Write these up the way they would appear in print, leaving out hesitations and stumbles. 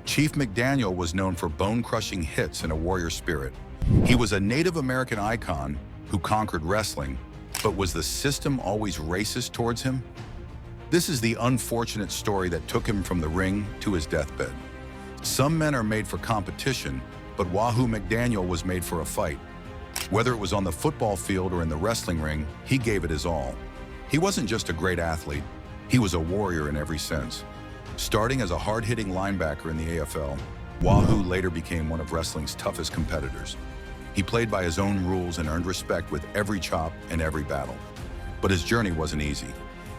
Chief McDaniel was known for bone-crushing hits and a warrior spirit. He was a Native American icon who conquered wrestling, but was the system always racist towards him? This is the unfortunate story that took him from the ring to his deathbed. Some men are made for competition, but Wahoo McDaniel was made for a fight. Whether it was on the football field or in the wrestling ring, he gave it his all. He wasn't just a great athlete, he was a warrior in every sense. Starting as a hard-hitting linebacker in the AFL, Wahoo later became one of wrestling's toughest competitors. He played by his own rules and earned respect with every chop and every battle. But his journey wasn't easy.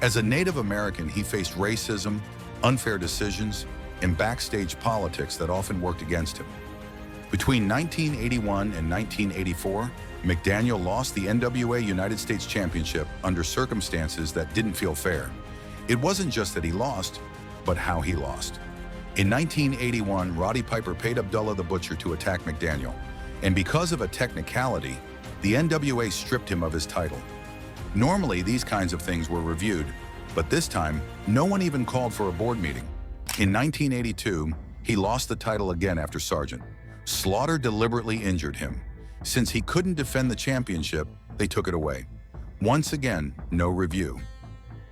As a Native American, he faced racism, unfair decisions, and backstage politics that often worked against him. Between 1981 and 1984, McDaniel lost the NWA United States Championship under circumstances that didn't feel fair. It wasn't just that he lost, but how he lost. In 1981, Roddy Piper paid Abdullah the Butcher to attack McDaniel, and because of a technicality, the NWA stripped him of his title. Normally, these kinds of things were reviewed, but this time, no one even called for a board meeting. In 1982, he lost the title again after Sargent. Slaughter deliberately injured him. Since he couldn't defend the championship, they took it away. Once again, no review.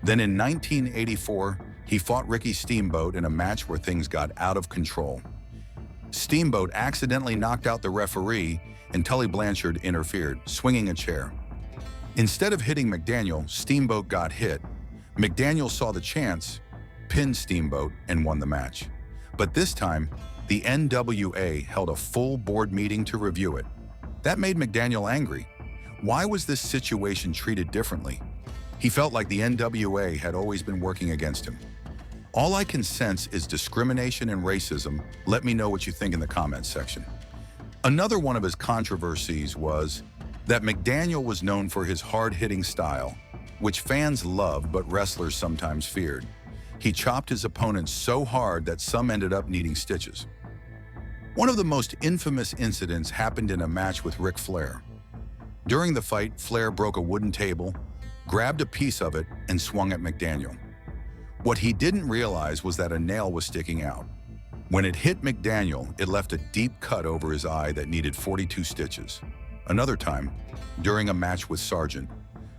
Then in 1984, he fought Ricky Steamboat in a match where things got out of control. Steamboat accidentally knocked out the referee and Tully Blanchard interfered, swinging a chair. Instead of hitting McDaniel, Steamboat got hit. McDaniel saw the chance, pinned Steamboat, and won the match. But this time, the NWA held a full board meeting to review it. That made McDaniel angry. Why was this situation treated differently? He felt like the NWA had always been working against him. All I can sense is discrimination and racism. Let me know what you think in the comments section. Another one of his controversies was that McDaniel was known for his hard-hitting style, which fans loved but wrestlers sometimes feared. He chopped his opponents so hard that some ended up needing stitches. One of the most infamous incidents happened in a match with Ric Flair. During the fight, Flair broke a wooden table, grabbed a piece of it, and swung at McDaniel. What he didn't realize was that a nail was sticking out. When it hit McDaniel, it left a deep cut over his eye that needed 42 stitches. Another time, during a match with Sargent,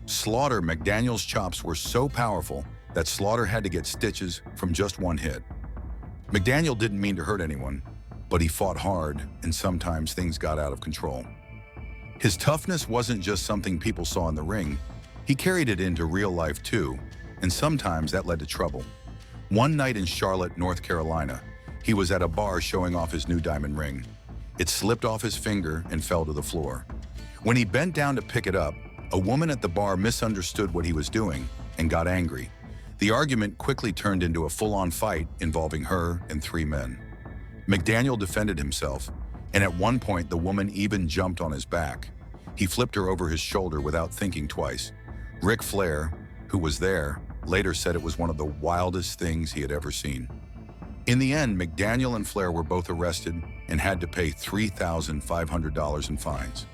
Slaughter, McDaniel's chops were so powerful that Slaughter had to get stitches from just one hit. McDaniel didn't mean to hurt anyone, but he fought hard, and sometimes things got out of control. His toughness wasn't just something people saw in the ring. He carried it into real life too, and sometimes that led to trouble. One night in Charlotte, North Carolina, he was at a bar showing off his new diamond ring. It slipped off his finger and fell to the floor. When he bent down to pick it up, a woman at the bar misunderstood what he was doing and got angry. The argument quickly turned into a full-on fight involving her and 3 men. McDaniel defended himself, and at one point the woman even jumped on his back. He flipped her over his shoulder without thinking twice. Ric Flair, who was there, later said it was one of the wildest things he had ever seen. In the end, McDaniel and Flair were both arrested and had to pay $3,500 in fines.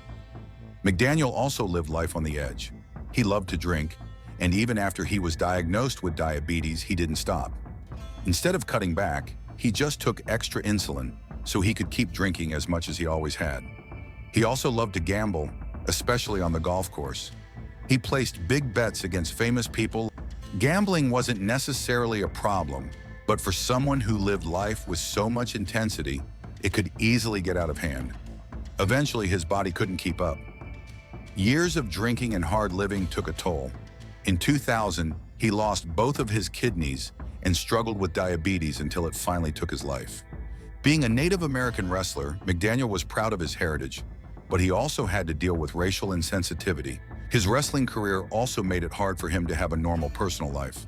McDaniel also lived life on the edge. He loved to drink, and even after he was diagnosed with diabetes, he didn't stop. Instead of cutting back, he just took extra insulin so he could keep drinking as much as he always had. He also loved to gamble, especially on the golf course. He placed big bets against famous people. Gambling wasn't necessarily a problem, but for someone who lived life with so much intensity, it could easily get out of hand. Eventually, his body couldn't keep up. Years of drinking and hard living took a toll. In 2000, he lost both of his kidneys and struggled with diabetes until it finally took his life. Being a Native American wrestler, McDaniel was proud of his heritage, but he also had to deal with racial insensitivity. His wrestling career also made it hard for him to have a normal personal life.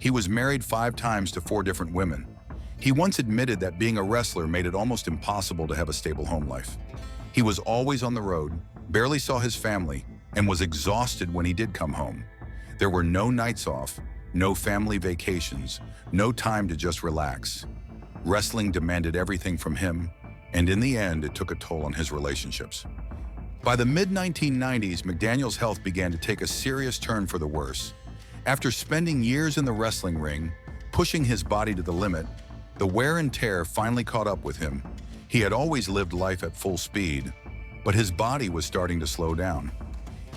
He was married 5 times to 4 different women. He once admitted that being a wrestler made it almost impossible to have a stable home life. He was always on the road, barely saw his family, and was exhausted when he did come home. There were no nights off, no family vacations, no time to just relax. Wrestling demanded everything from him, and in the end, it took a toll on his relationships. By the mid-1990s, McDaniel's health began to take a serious turn for the worse. After spending years in the wrestling ring, pushing his body to the limit, The wear and tear finally caught up with him. He had always lived life at full speed, but his body was starting to slow down.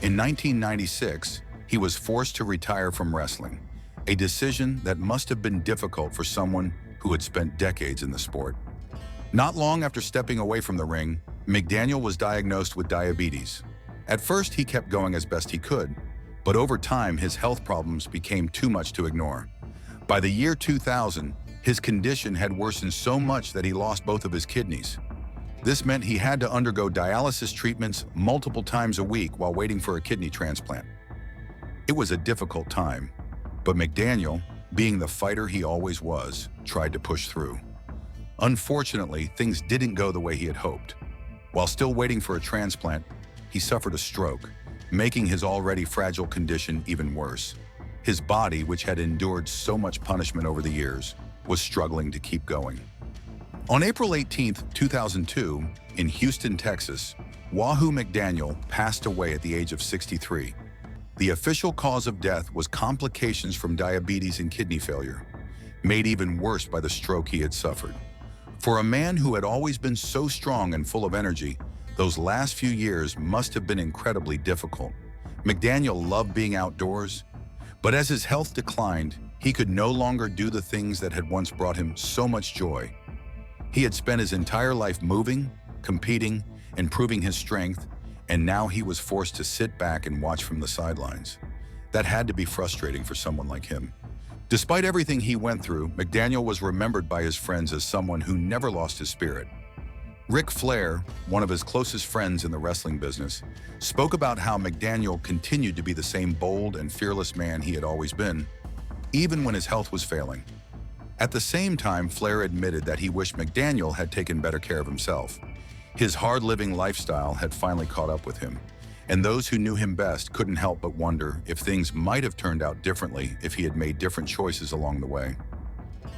In 1996, he was forced to retire from wrestling, a decision that must have been difficult for someone who had spent decades in the sport. Not long after stepping away from the ring, McDaniel was diagnosed with diabetes. At first, he kept going as best he could, but over time, his health problems became too much to ignore. By the year 2000, his condition had worsened so much that he lost both of his kidneys. This meant he had to undergo dialysis treatments multiple times a week while waiting for a kidney transplant. It was a difficult time, but McDaniel, being the fighter he always was, tried to push through. Unfortunately, things didn't go the way he had hoped. While still waiting for a transplant, he suffered a stroke, making his already fragile condition even worse. His body, which had endured so much punishment over the years, was struggling to keep going. On April 18, 2002, in Houston, Texas, Wahoo McDaniel passed away at the age of 63. The official cause of death was complications from diabetes and kidney failure, made even worse by the stroke he had suffered. For a man who had always been so strong and full of energy, those last few years must have been incredibly difficult. McDaniel loved being outdoors, but as his health declined, he could no longer do the things that had once brought him so much joy. He had spent his entire life moving, competing, and proving his strength, and now he was forced to sit back and watch from the sidelines. That had to be frustrating for someone like him. Despite everything he went through, McDaniel was remembered by his friends as someone who never lost his spirit. Flair, one of his closest friends in the wrestling business, spoke about how McDaniel continued to be the same bold and fearless man he had always been, even when his health was failing. At the same time, Flair admitted that he wished McDaniel had taken better care of himself. His hard-living lifestyle had finally caught up with him, and those who knew him best couldn't help but wonder if things might have turned out differently if he had made different choices along the way.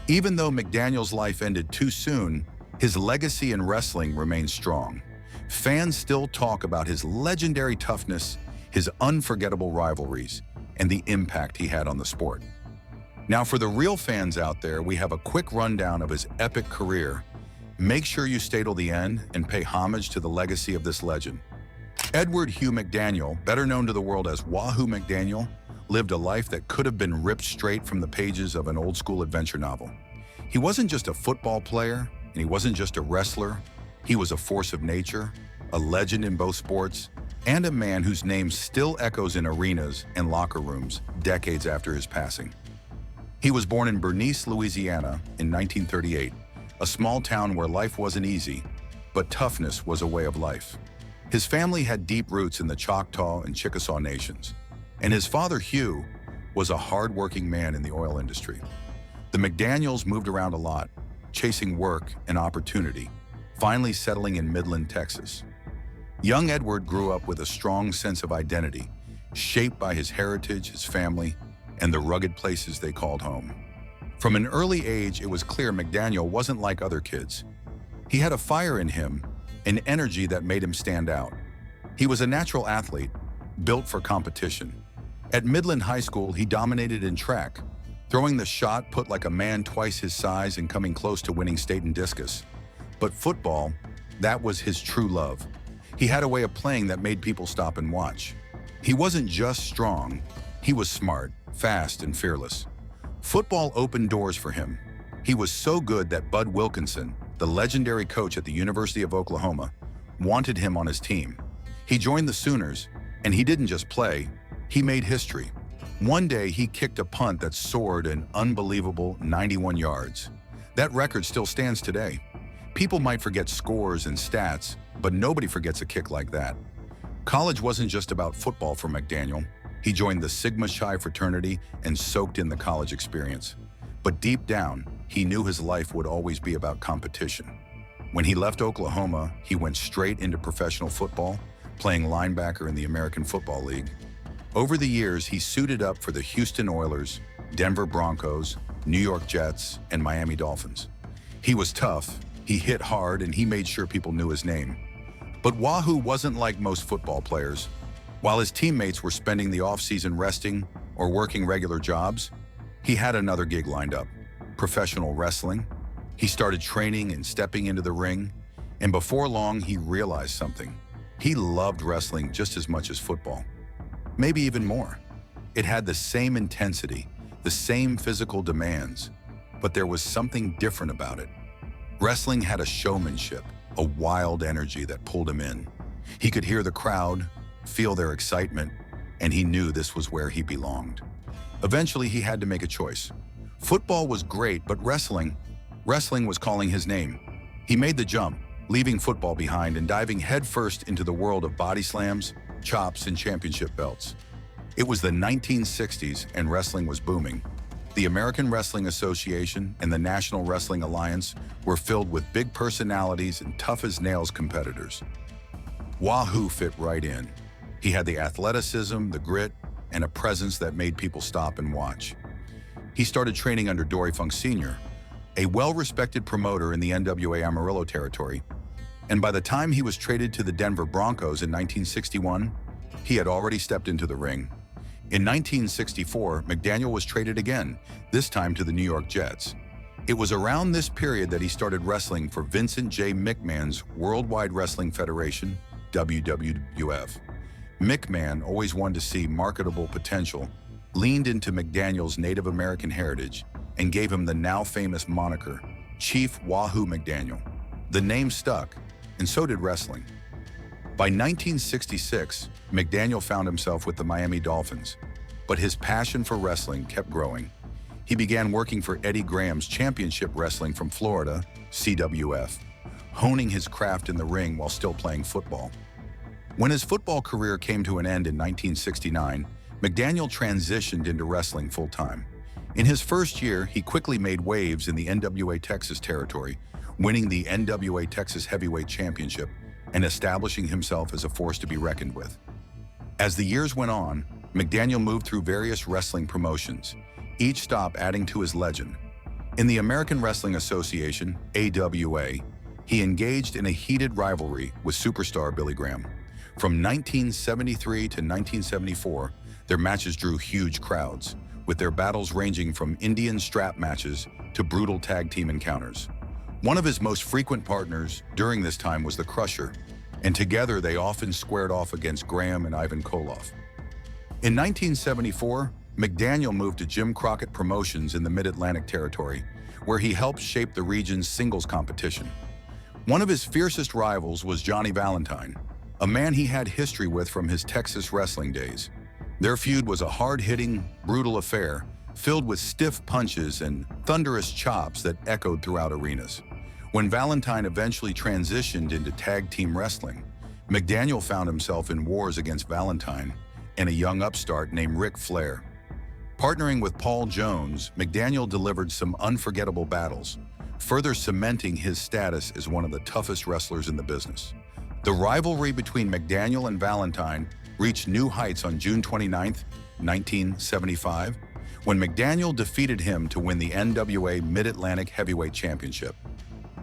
Even though McDaniel's life ended too soon, his legacy in wrestling remains strong. Fans still talk about his legendary toughness, his unforgettable rivalries, and the impact he had on the sport. Now, for the real fans out there, we have a quick rundown of his epic career. Make sure you stay till the end and pay homage to the legacy of this legend. Edward Hugh McDaniel, better known to the world as Wahoo McDaniel, lived a life that could have been ripped straight from the pages of an old-school adventure novel. He wasn't just a football player, and he wasn't just a wrestler. He was a force of nature, a legend in both sports, and a man whose name still echoes in arenas and locker rooms decades after his passing. He was born in Bernice, Louisiana in 1938, a small town where life wasn't easy, but toughness was a way of life. His family had deep roots in the Choctaw and Chickasaw nations, and his father, Hugh, was a hard-working man in the oil industry. The McDaniels moved around a lot, chasing work and opportunity, finally settling in Midland, Texas. Young Edward grew up with a strong sense of identity, shaped by his heritage, his family, and the rugged places they called home. From an early age, it was clear McDaniel wasn't like other kids. He had a fire in him, an energy that made him stand out. He was a natural athlete, built for competition. At Midland High School, he dominated in track, throwing the shot put like a man twice his size and coming close to winning state in discus. But football, that was his true love. He had a way of playing that made people stop and watch. He wasn't just strong, he was smart, fast, and fearless. Football opened doors for him. He was so good that Bud Wilkinson, the legendary coach at the University of Oklahoma, wanted him on his team. He joined the Sooners, and he didn't just play, he made history. One day, he kicked a punt that soared an unbelievable 91 yards. That record still stands today. People might forget scores and stats, but nobody forgets a kick like that. College wasn't just about football for McDaniel. He joined the Sigma Chi fraternity and soaked in the college experience. But deep down, he knew his life would always be about competition. When he left Oklahoma, he went straight into professional football, playing linebacker in the American Football League. Over the years, he suited up for the Houston Oilers, Denver Broncos, New York Jets, and Miami Dolphins. He was tough, he hit hard, and he made sure people knew his name. But Wahoo wasn't like most football players. While his teammates were spending the off-season resting or working regular jobs, he had another gig lined up: professional wrestling. He started training and stepping into the ring, and before long, he realized something. He loved wrestling just as much as football, maybe even more. It had the same intensity, the same physical demands, but there was something different about it. Wrestling had a showmanship, a wild energy that pulled him in. He could hear the crowd, feel their excitement, and he knew this was where he belonged. Eventually, he had to make a choice. Football was great, but wrestling was calling his name. He made the jump, leaving football behind and diving headfirst into the world of body slams, chops, and championship belts. It was the 1960s and wrestling was booming. The American Wrestling Association and the National Wrestling Alliance were filled with big personalities and tough-as-nails competitors. Wahoo fit right in. He had the athleticism, the grit, and a presence that made people stop and watch. He started training under Dory Funk Sr., a well-respected promoter in the NWA Amarillo territory, and by the time he was traded to the Denver Broncos in 1961, he had already stepped into the ring. In 1964, McDaniel was traded again, this time to the New York Jets. It was around this period that he started wrestling for Vincent J. McMahon's Worldwide Wrestling Federation, WWF. McMahon, always wanted to see marketable potential, leaned into McDaniel's Native American heritage and gave him the now famous moniker, Chief Wahoo McDaniel. The name stuck, and so did wrestling. By 1966, McDaniel found himself with the Miami Dolphins, but his passion for wrestling kept growing. He began working for Eddie Graham's Championship Wrestling from Florida, CWF, honing his craft in the ring while still playing football. When his football career came to an end in 1969, McDaniel transitioned into wrestling full-time. In his first year, he quickly made waves in the NWA Texas territory, winning the NWA Texas Heavyweight Championship and establishing himself as a force to be reckoned with. As the years went on, McDaniel moved through various wrestling promotions, each stop adding to his legend. In the American Wrestling Association, AWA, he engaged in a heated rivalry with superstar Billy Graham. From 1973 to 1974, their matches drew huge crowds, with their battles ranging from Indian strap matches to brutal tag team encounters. One of his most frequent partners during this time was the Crusher, and together they often squared off against Graham and Ivan Koloff. In 1974, McDaniel moved to Jim Crockett Promotions in the Mid-Atlantic territory, where he helped shape the region's singles competition. One of his fiercest rivals was Johnny Valentine, a man he had history with from his Texas wrestling days. Their feud was a hard-hitting, brutal affair, filled with stiff punches and thunderous chops that echoed throughout arenas. When Valentine eventually transitioned into tag team wrestling, McDaniel found himself in wars against Valentine and a young upstart named Flair. Partnering with Paul Jones, McDaniel delivered some unforgettable battles, further cementing his status as one of the toughest wrestlers in the business. The rivalry between McDaniel and Valentine reached new heights on June 29, 1975, when McDaniel defeated him to win the NWA Mid-Atlantic Heavyweight Championship.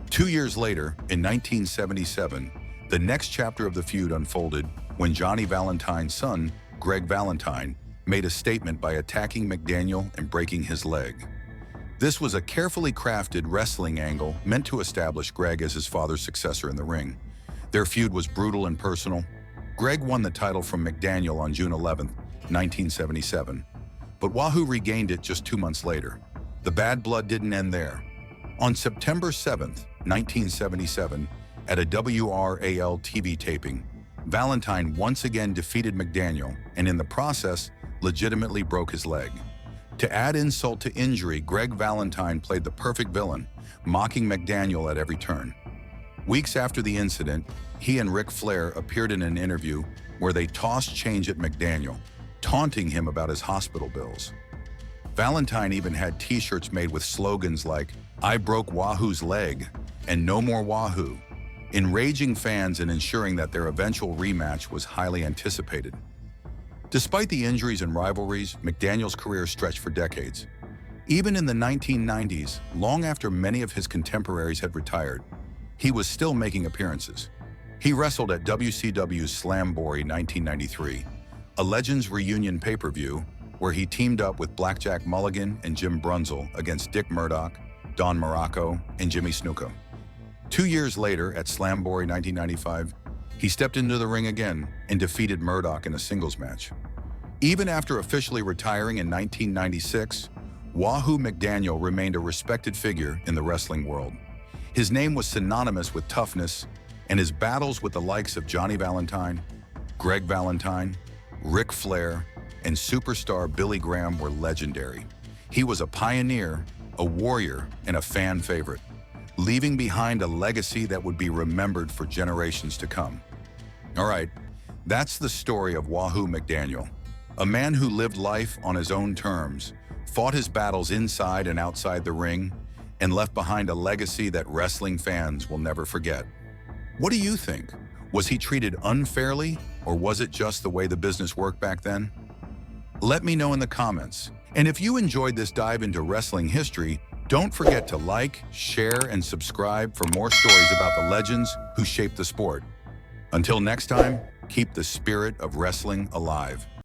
2 years later, in 1977, the next chapter of the feud unfolded when Johnny Valentine's son, Greg Valentine, made a statement by attacking McDaniel and breaking his leg. This was a carefully crafted wrestling angle meant to establish Greg as his father's successor in the ring. Their feud was brutal and personal. Greg won the title from McDaniel on June 11, 1977, but Wahoo regained it just 2 months later. The bad blood didn't end there. On September 7, 1977, at a WRAL TV taping, Valentine once again defeated McDaniel and in the process legitimately broke his leg. To add insult to injury, Greg Valentine played the perfect villain, mocking McDaniel at every turn. Weeks after the incident, he and Flair appeared in an interview where they tossed change at McDaniel, taunting him about his hospital bills. Valentine even had t-shirts made with slogans like, "I broke Wahoo's leg," and "No more Wahoo," enraging fans and ensuring that their eventual rematch was highly anticipated. Despite the injuries and rivalries, McDaniel's career stretched for decades. Even in the 1990s, long after many of his contemporaries had retired, he was still making appearances. He wrestled at WCW's Slamboree 1993, a Legends reunion pay-per-view where he teamed up with Blackjack Mulligan and Jim Brunzell against Dick Murdoch, Don Morocco, and Jimmy Snuka. 2 years later, at Slamboree 1995, he stepped into the ring again and defeated Murdoch in a singles match. Even after officially retiring in 1996, Wahoo McDaniel remained a respected figure in the wrestling world. His name was synonymous with toughness, and his battles with the likes of Johnny Valentine, Greg Valentine, Ric Flair, and superstar Billy Graham were legendary. He was a pioneer, a warrior, and a fan favorite, leaving behind a legacy that would be remembered for generations to come. All right, that's the story of Wahoo McDaniel, a man who lived life on his own terms, fought his battles inside and outside the ring, and left behind a legacy that wrestling fans will never forget. What do you think? Was he treated unfairly, or was it just the way the business worked back then? Let me know in the comments. And if you enjoyed this dive into wrestling history, don't forget to like, share, and subscribe for more stories about the legends who shaped the sport. Until next time, keep the spirit of wrestling alive.